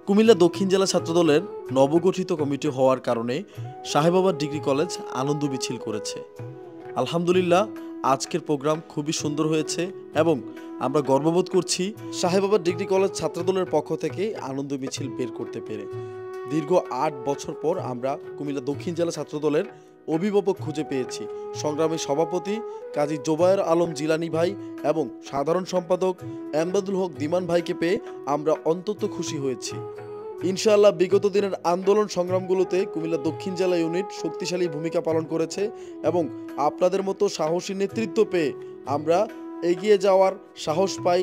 কুমিল্লা দক্ষিণ জেলা ছাত্রদলের নবগঠিত কমিটি হওয়ার কারণে সাহেবাবার ডিগ্রি কলেজ আনন্দ মিছিল করেছে। আলহামদুলিল্লাহ, আজকের প্রোগ্রাম খুবই সুন্দর হয়েছে এবং আমরা গর্ববোধ করছি সাহেবাবার ডিগ্রি কলেজ ছাত্রদলের পক্ষ থেকে আনন্দ মিছিল বের করতে পেরে। দীর্ঘ ৮ বছর পর আমরা কুমিল্লা দক্ষিণ জেলা ছাত্রদলের অভিভাবক খুঁজে পেয়েছি। সংগ্রামী সভাপতি কাজী জোবায়ের আলম জিলানী ভাই এবং সাধারণ সম্পাদক এমদাদুল হক দিমান ভাইকে পেয়ে আমরা অন্তত খুশি হয়েছি। ইনশাআল্লাহ বিগত দিনের আন্দোলন সংগ্রামগুলোতে কুমিল্লা দক্ষিণ জেলা ইউনিট শক্তিশালী ভূমিকা পালন করেছে এবং আপনাদের মতো সাহসী নেতৃত্ব পেয়ে আমরা এগিয়ে যাওয়ার সাহস পাই।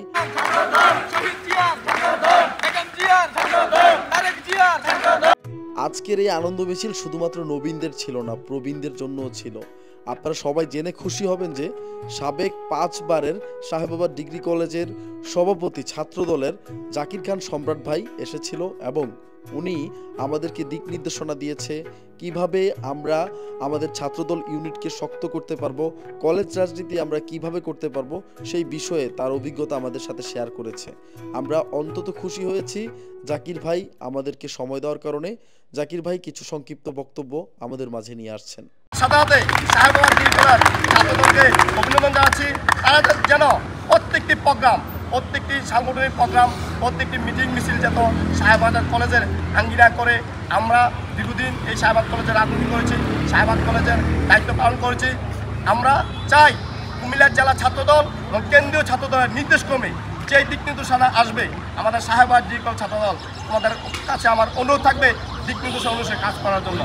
আজকের এই আনন্দ মিছিল শুধুমাত্র নবীনদের ছিল না, প্রবীণদের জন্যও ছিল। আপনারা সবাই জেনে খুশি হবেন যে সাবেক 5 বারের সাহেবাবার ডিগ্রি কলেজের সভাপতি ছাত্রদলের জাকির খান সম্রাট ভাই এসেছিল এবং উনি আমাদেরকে দিক নির্দেশনা দিয়েছে কিভাবে আমরা আমাদের ছাত্রদল ইউনিটকে শক্ত করতে পারবো, কলেজ রাজনীতি আমরা কিভাবে করতে পারবো সেই বিষয়ে তার অভিজ্ঞতা আমাদের সাথে শেয়ার করেছে। আমরা অন্তত খুশি হয়েছি জাকির ভাই আমাদেরকে সময় দেওয়ার কারণে। জাকির ভাই কিছু সংক্ষিপ্ত বক্তব্য আমাদের মাঝে নিয়ে আসছেন। সাধারণত সাহেবাবার ডিগ্রি কলেজ ছাত্রদলকে অভিনন্দন জানাচ্ছি। তারা যেন প্রত্যেকটি প্রোগ্রাম, প্রত্যেকটি সাংগঠনিক প্রোগ্রাম, প্রত্যেকটি মিটিং মিছিল যেন সাহেবাবাদ কলেজের আঙ্গিনা করে। আমরা দীর্ঘদিন এই সাহেবাবাদ কলেজের রাজনীতি করেছি, সাহেবাবাদ কলেজের দায়িত্ব পালন করেছি। আমরা চাই কুমিল্লা জেলা ছাত্রদল এবং কেন্দ্রীয় ছাত্রদলের নির্দেশক্রমে যে দিক নির্দেশনা আসবে আমাদের সাহেবাবাদ ডিগ্রি কলেজ ছাত্রদল আমাদের কাছে আমার অনুরোধ থাকবে দিক নির্দেশনা অনুসারে কাজ করার জন্য।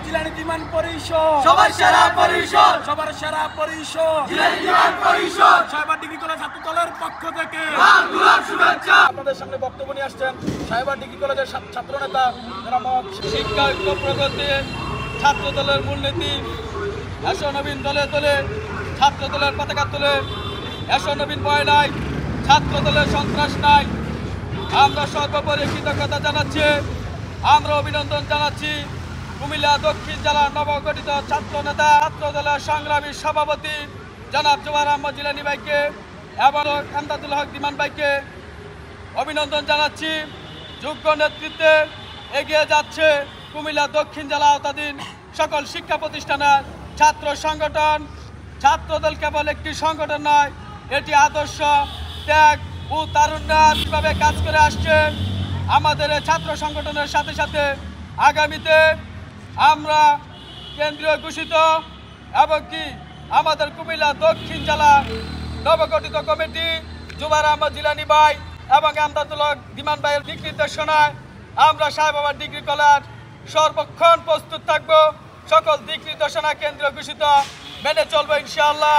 জিলানী দিমান পরিষদ সবার সেরা পরিষদ, সবার সেরা পরিষদ জিলানী দিমান পরিষদ সাহেবাবার ডিগ্রি কলেজ ছাত্রদলের পক্ষ থেকে লাল গোলাপ শুভেচ্ছা। আপনাদের সামনে বক্তব্য নিয়ে আসছেন সাহেবাবার ডিগ্রি কলেজের ছাত্র নেতা জনাব শিক্ষা ঐক্য প্রগতি ছাত্রদলের মূলনীতি এসো নবীন দলে দলে ছাত্রদলের পতাকা তোলে, এসো নবীন ভয় নাই ছাত্রদলের সন্ত্রাস নাই। আমরা সর্বোপরি কৃতজ্ঞতা জানাচ্ছি, আমরা অভিনন্দন জানাচ্ছি কুমিল্লা দক্ষিণ জেলার নবগঠিত ছাত্র নেতা ছাত্রদলের সংগ্রামী সভাপতি জনাব জোবায়ের আহমদ জিলানী ভাইকে এবং এমদাদুল হক দিমান ভাইকে অভিনন্দন জানাচ্ছি। যোগ্য নেতৃত্বে এগিয়ে যাচ্ছে কুমিল্লা দক্ষিণ জেলা আওতাধীন সকল শিক্ষা প্রতিষ্ঠানের ছাত্র সংগঠন। ছাত্রদল কেবল একটি সংগঠন নয়, এটি আদর্শ, ত্যাগ ও তারুণ্যভাবে কাজ করে আসছে। আমাদের ছাত্র সংগঠনের সাথে সাথে আগামীতে আমরা কেন্দ্রীয় ঘোষিত এবং কি আমাদের কুমিল্লা দক্ষিণ জেলা নবগঠিত কমিটি জোবায়ের আহমদ জিলানী ভাই এবং এমদাদুল হক দিমান ভাইয়ের দিক নির্দেশনায় আমরা সাহেবাবার ডিগ্রি কলেজ সর্বক্ষণ প্রস্তুত থাকব। সকল দিক নির্দেশনা কেন্দ্রীয় ঘোষিত মেনে চলবো ইনশাআল্লাহ।